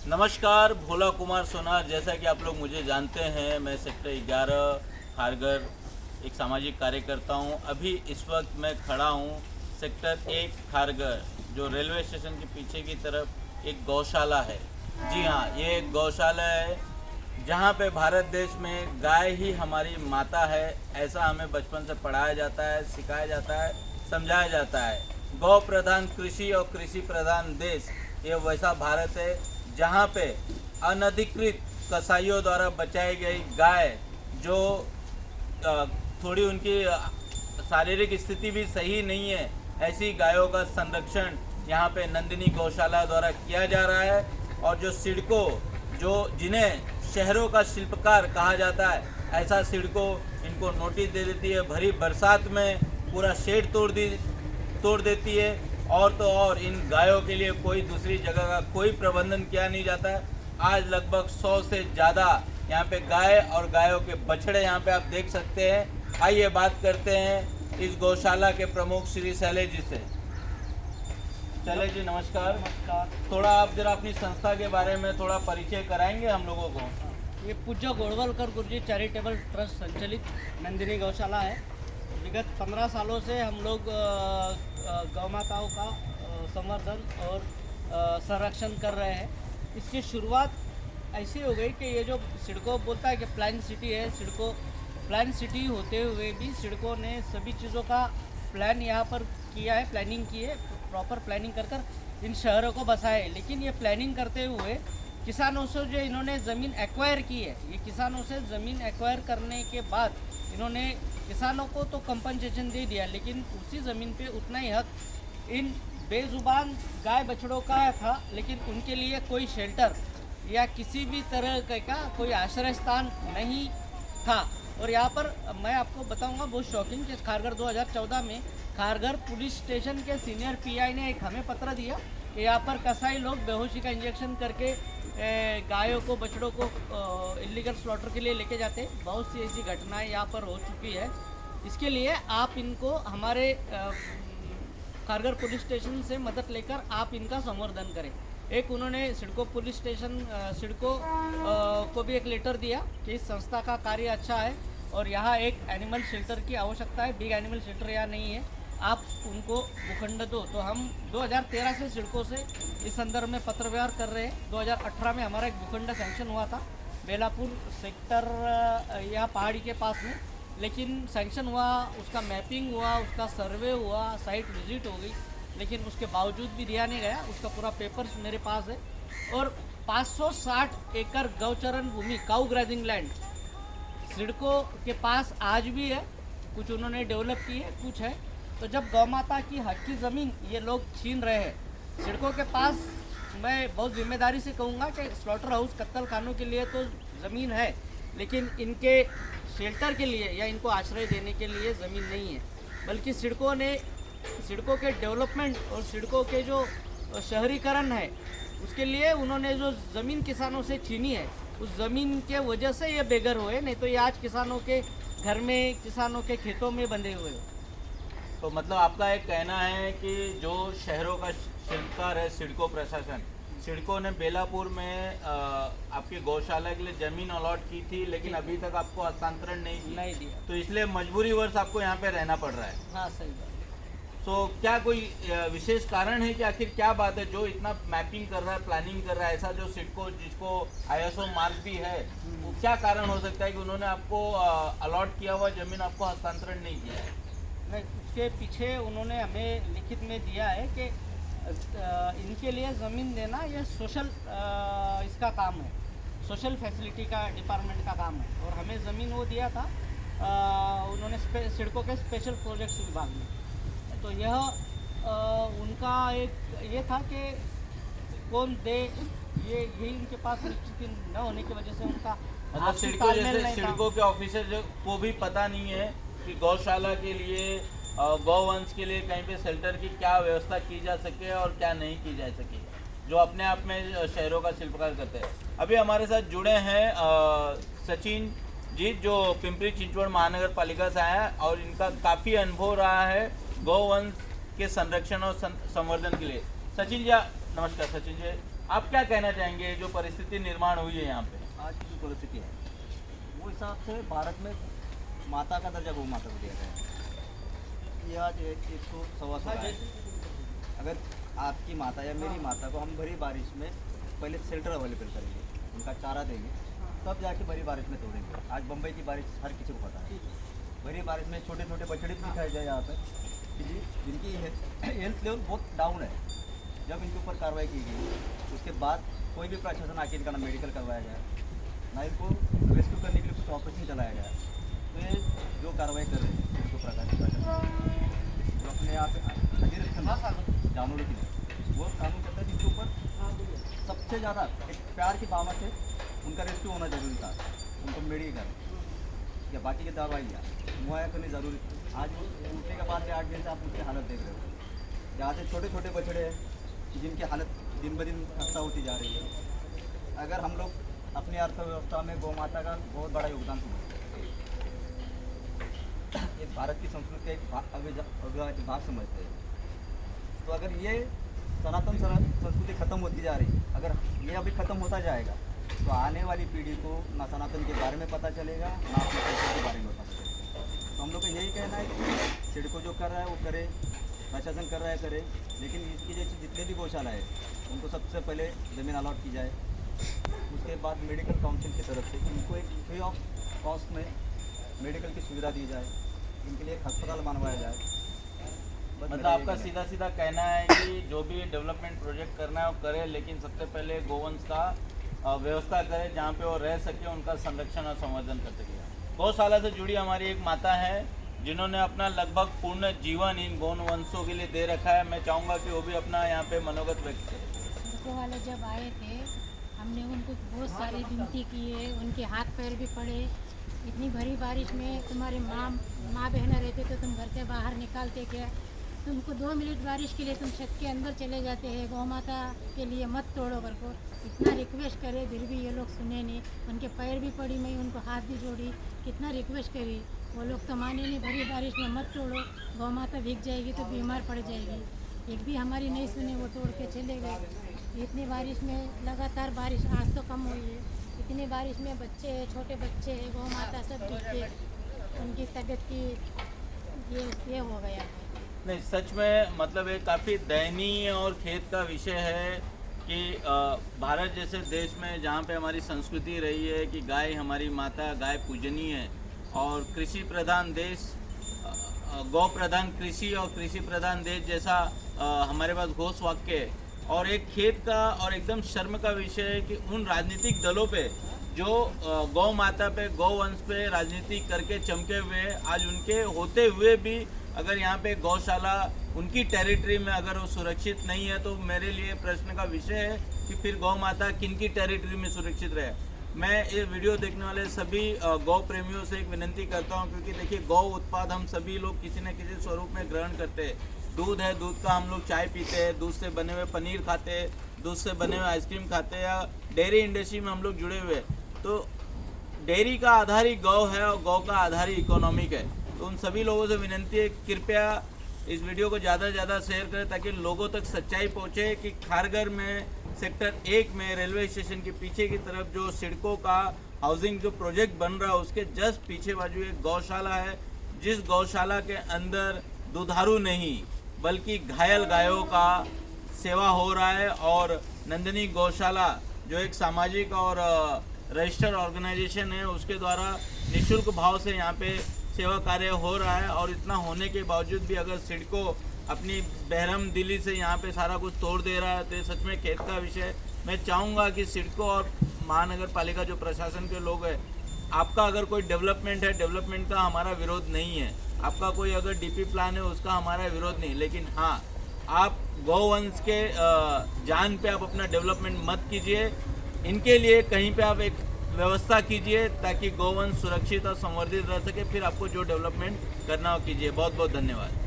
नमस्कार, भोला कुमार सोनार। जैसा कि आप लोग मुझे जानते हैं, मैं सेक्टर 11 खारगर एक सामाजिक कार्यकर्ता हूं। अभी इस वक्त मैं खड़ा हूं सेक्टर 1 खारगर, जो रेलवे स्टेशन के पीछे की तरफ एक गौशाला है। जी हाँ, ये एक गौशाला है जहां पे भारत देश में गाय ही हमारी माता है, ऐसा हमें बचपन से पढ़ाया जाता है, सिखाया जाता है, समझाया जाता है। गौ प्रधान कृषि और कृषि प्रधान देश, ये वैसा भारत है जहाँ पे अनधिकृत कसाईयों द्वारा बचाई गई गाय, जो थोड़ी उनकी शारीरिक स्थिति भी सही नहीं है, ऐसी गायों का संरक्षण यहाँ पे नंदिनी गौशाला द्वारा किया जा रहा है। और जो सिडको, जो जिन्हें शहरों का शिल्पकार कहा जाता है, ऐसा सिडको इनको नोटिस दे देती है। भरी बरसात में पूरा शेड तोड़ देती है। और तो और इन गायों के लिए कोई दूसरी जगह का कोई प्रबंधन किया नहीं जाता है। आज लगभग 100 से ज़्यादा यहाँ पे गाय और गायों के बछड़े यहाँ पे आप देख सकते हैं। आइए बात करते हैं इस गौशाला के प्रमुख श्री शैलेश जी से। शैलेश जी नमस्कार। नमस्कार। थोड़ा आप जरा अपनी संस्था के बारे में थोड़ा परिचय कराएंगे हम लोगों को। ये पूज्य गोड़वलकर गुरुजी चैरिटेबल ट्रस्ट संचालित नंदिनी गौशाला है। विगत 15 सालों से हम लोग गौ माताओं का संवर्धन और संरक्षण कर रहे हैं। इसकी शुरुआत ऐसी हो गई कि ये जो सिडको बोलता है कि प्लान सिटी है, सिडको प्लान सिटी होते हुए भी सिडको ने सभी चीज़ों का प्लान यहाँ पर किया है, प्लानिंग की है, प्रॉपर प्लानिंग कर इन शहरों को बसाया है। लेकिन ये प्लानिंग करते हुए किसानों से जो इन्होंने ज़मीन एक्वायर की है, ये किसानों से ज़मीन एक्वायर करने के बाद इन्होंने किसानों को तो कंपनसेशन दे दिया, लेकिन उसी ज़मीन पे उतना ही हक इन बेजुबान गाय बछड़ों का था। लेकिन उनके लिए कोई शेल्टर या किसी भी तरह का कोई आश्रय स्थान नहीं था। और यहाँ पर मैं आपको बताऊंगा बहुत शॉकिंग कि खारगर 2014 में खारगर पुलिस स्टेशन के सीनियर पीआई ने एक हमें पत्र दिया कि यहाँ पर कसाई लोग बेहोशी का इंजेक्शन करके गायों को बछड़ों को इलीगल स्लॉटर के लिए लेके जाते। बहुत सी ऐसी घटनाएं यहाँ पर हो चुकी है। इसके लिए आप इनको हमारे खारगर पुलिस स्टेशन से मदद लेकर आप इनका संवर्धन करें। एक उन्होंने सिडको पुलिस स्टेशन सिडको को भी एक लेटर दिया कि इस संस्था का कार्य अच्छा है और यहाँ एक एनिमल शेल्टर की आवश्यकता है, बिग एनिमल शेल्टर यहाँ नहीं है, आप उनको भूखंड दो। तो हम 2013 से सिडको से इस संदर्भ में पत्र व्यवहार कर रहे हैं। 2018 में हमारा एक भूखंड सैंक्शन हुआ था बेलापुर सेक्टर यहाँ पहाड़ी के पास में, लेकिन सैंक्शन हुआ, उसका मैपिंग हुआ, उसका सर्वे हुआ, साइट विजिट हो गई, लेकिन उसके बावजूद भी दिया नहीं गया। उसका पूरा पेपर्स मेरे पास है। और 560 एकड़ गौचरण भूमि काउ ग्राजिंग लैंड सिडको के पास आज भी है। कुछ उन्होंने डेवलप की है, कुछ है। तो जब गौ माता की हक की ज़मीन ये लोग छीन रहे हैं, सिडको के पास मैं बहुत जिम्मेदारी से कहूँगा कि स्लॉटर हाउस कत्तल खानों के लिए तो ज़मीन है, लेकिन इनके शेल्टर के लिए या इनको आश्रय देने के लिए ज़मीन नहीं है। बल्कि सिडको के डेवलपमेंट और सिडको के जो शहरीकरण है उसके लिए उन्होंने जो ज़मीन किसानों से छीनी है, उस ज़मीन के वजह से ये बेघर हुए, नहीं तो ये आज किसानों के घर में, किसानों के खेतों में बंधे हुए हो। तो मतलब आपका एक कहना है कि जो शहरों का शिल्पकार है सिडको प्रशासन, सिडको ने बेलापुर में आपकी गौशाला के लिए ज़मीन अलॉट की थी, लेकिन अभी तक आपको हस्तांतरण नहीं दिया, तो इसलिए मजबूरीवश आपको यहाँ पे रहना पड़ रहा है। हाँ सही बात। तो क्या कोई विशेष कारण है कि आखिर क्या बात है जो इतना मैपिंग कर रहा है, प्लानिंग कर रहा है, ऐसा जो सिडको जिसको ISO मार्क भी है, वो क्या कारण हो सकता है कि उन्होंने आपको अलॉट किया हुआ ज़मीन आपको हस्तांतरण नहीं किया है? नहीं, उसके पीछे उन्होंने हमें लिखित में दिया है कि इनके लिए ज़मीन देना ये सोशल इसका काम है, सोशल फैसिलिटी का डिपार्टमेंट का काम है। और हमें ज़मीन वो दिया था उन्होंने सिडको के स्पेशल प्रोजेक्ट्स विभाग में। तो यह उनका एक ये था कि कौन दे, ये यही उनके पास निश्चित न होने की वजह से उनका मतलब सिडको जैसे सिडको के ऑफिसर को भी पता नहीं है कि गौशाला के लिए गौवंश के लिए कहीं पे शेल्टर की क्या व्यवस्था की जा सके और क्या नहीं की जा सके, जो अपने आप में शहरों का शिल्पकार करते हैं। अभी हमारे साथ जुड़े हैं सचिन जी, जो पिंपरी चिंचवड़ महानगर पालिका से आए हैं और इनका काफ़ी अनुभव रहा है गौवंश के संरक्षण और संवर्धन के लिए। सचिन जी नमस्कार। सचिन जी आप क्या कहना चाहेंगे जो परिस्थिति निर्माण हुई है यहाँ पे? आज की जो परिस्थिति है वो हिसाब से भारत में माता का दर्जा गौ माता को दिया गया है। ये आज 100-125 है। अगर आपकी माता या मेरी माता को हम भरी बारिश में पहले शेल्टर अवेलेबल करेंगे, उनका चारा देंगे, तब जाके भरी बारिश में तोड़ेंगे। आज बम्बई की बारिश हर किसी को पता है। भरी बारिश में छोटे छोटे बछड़े भी दिखाए जाए यहाँ पर कि जिनकी हेल्थ लेवल बहुत डाउन है। जब इनके ऊपर कार्रवाई की गई उसके बाद कोई भी प्रशासन आके इनका ना मेडिकल करवाया जाए, ना इनको रेस्क्यू करने के लिए कुछ ऑपरेशन चलाया जाए। तो ये जो कार्रवाई कर रहे हैं इनको प्रशासन जो अपने यहाँ पे हाजिर रखते जानवरों के लिए, वो कानून कहता है जिनके ऊपर सबसे ज़्यादा एक प्यार की भावना से उनका रेस्क्यू होना जरूरी था। उनको मेडिकल या बाकी की दवाइयाँ मुहैया करनी ज़रूरी थी। आज वो उठने के बाद 8 दिन से आप उनकी हालत देख रहे हो। जहाँ से छोटे छोटे बछड़े हैं जिनकी हालत दिन ब दिन खस्ता होती जा रही है। अगर हम लोग अपनी अर्थव्यवस्था में गौ माता का बहुत बड़ा योगदान समझते हैं, ये भारत की संस्कृति का एक अविभाज्य भाग समझते हैं, तो अगर ये सनातन संस्कृति खत्म होती जा रही है, अगर ये अभी ख़त्म होता जाएगा तो आने वाली पीढ़ी को ना सनातन के बारे में पता चलेगा, ना अपने कल्चर के बारे में पता चलेगा। तो हम लोग का यही कहना है कि सिडको जो कर रहा है वो करे, प्रशासन कर रहा है करे, लेकिन इसकी जैसे जितने भी गौशाला है उनको सबसे पहले ज़मीन अलॉट की जाए। उसके बाद मेडिकल काउंसिल की तरफ से इनको एक फ्री ऑफ कॉस्ट में मेडिकल की सुविधा दी जाए, इनके लिए एक अस्पताल बनवाया जाए। मतलब आपका सीधा सीधा कहना है कि जो भी डेवलपमेंट प्रोजेक्ट करना है वो करे, लेकिन सबसे पहले गोवंश का व्यवस्था करे जहाँ पे वो रह सके, उनका संरक्षण और संवर्धन कर सके। गौशाला से जुड़ी हमारी एक माता है जिन्होंने अपना लगभग पूर्ण जीवन इन गौन वंशों के लिए दे रखा है। मैं चाहूँगा कि वो भी अपना यहाँ पे मनोगत व्यक्त करें। सिडको वाले जब आए थे हमने उनको बहुत सारी विनती की है, उनके हाथ पैर भी पड़े। इतनी भरी बारिश में तुम्हारे माँ बहन रहते तो तुम घर से बाहर निकालते क्या? तुमको 2 मिनट बारिश के लिए तुम छत के अंदर चले जाते हैं, गौ माता के लिए मत तोड़ो कर को। इतना रिक्वेस्ट करे फिर भी ये लोग सुने नहीं। उनके पैर भी पड़ी, मैं उनको हाथ भी जोड़ी, कितना रिक्वेस्ट करी, वो लोग तो माने नहीं। भरी बारिश में मत तोड़ो, गौ माता भीग जाएगी तो बीमार पड़ जाएगी। एक भी हमारी नहीं सुने, वो तोड़ के चले गए। इतनी बारिश में लगातार बारिश आज तो कम हुई है, इतनी बारिश में बच्चे हैं, छोटे बच्चे हैं, गौ माता सब दिखते, उनकी तबीयत की ये हो गया है। नहीं, सच में मतलब ये काफ़ी दयनीय और खेद का विषय है कि भारत जैसे देश में जहाँ पे हमारी संस्कृति रही है कि गाय हमारी माता, गाय पूजनीय है, और कृषि प्रधान देश, गौ प्रधान कृषि और कृषि प्रधान देश जैसा हमारे पास घोष वाक्य है। और एक खेद का और एकदम शर्म का विषय है कि उन राजनीतिक दलों पे जो गौ माता पे, गौ वंश पे राजनीति करके चमके हुए, आज उनके होते हुए भी अगर यहाँ पे गौशाला उनकी टेरिटरी में अगर वो सुरक्षित नहीं है, तो मेरे लिए प्रश्न का विषय है कि फिर गौ माता किन की टेरिटरी में सुरक्षित रहे। मैं ये वीडियो देखने वाले सभी गौ प्रेमियों से एक विनती करता हूँ, क्योंकि देखिए गौ उत्पाद हम सभी लोग किसी न किसी स्वरूप में ग्रहण करते हैं। दूध है, दूध का हम लोग चाय पीते हैं, दूध से बने हुए पनीर खाते हैं, दूध से बने हुए आइसक्रीम खाते हैं, या डेयरी इंडस्ट्री में हम लोग जुड़े हुए हैं। तो डेयरी का आधार ही गौ है और गौ का आधार ही इकोनॉमिक है। तो उन सभी लोगों से विनती है कृपया इस वीडियो को ज़्यादा से ज़्यादा शेयर करें, ताकि लोगों तक सच्चाई पहुँचे कि खारगर में सेक्टर 1 में रेलवे स्टेशन के पीछे की तरफ जो सिडको का हाउसिंग जो प्रोजेक्ट बन रहा है उसके जस्ट पीछे बाजू एक गौशाला है, जिस गौशाला के अंदर दुधारू नहीं बल्कि घायल गायों का सेवा हो रहा है। और नंदिनी गौशाला जो एक सामाजिक और रजिस्टर्ड ऑर्गेनाइजेशन है, उसके द्वारा निःशुल्क भाव से यहाँ पे सेवा कार्य हो रहा है। और इतना होने के बावजूद भी अगर सिडको अपनी बहरम दिली से यहाँ पे सारा कुछ तोड़ दे रहा है, तो ये सच में खेद का विषय है। मैं चाहूँगा कि सिडको और महानगर पालिका जो प्रशासन के लोग हैं, आपका अगर कोई डेवलपमेंट है, डेवलपमेंट का हमारा विरोध नहीं है, आपका कोई अगर डीपी प्लान है उसका हमारा विरोध नहीं, लेकिन हाँ, आप गौवंश के जान पे आप अपना डेवलपमेंट मत कीजिए। इनके लिए कहीं पे आप एक व्यवस्था कीजिए ताकि गौवंश सुरक्षित और संवर्धित रह सके, फिर आपको जो डेवलपमेंट करना हो कीजिए। बहुत बहुत धन्यवाद।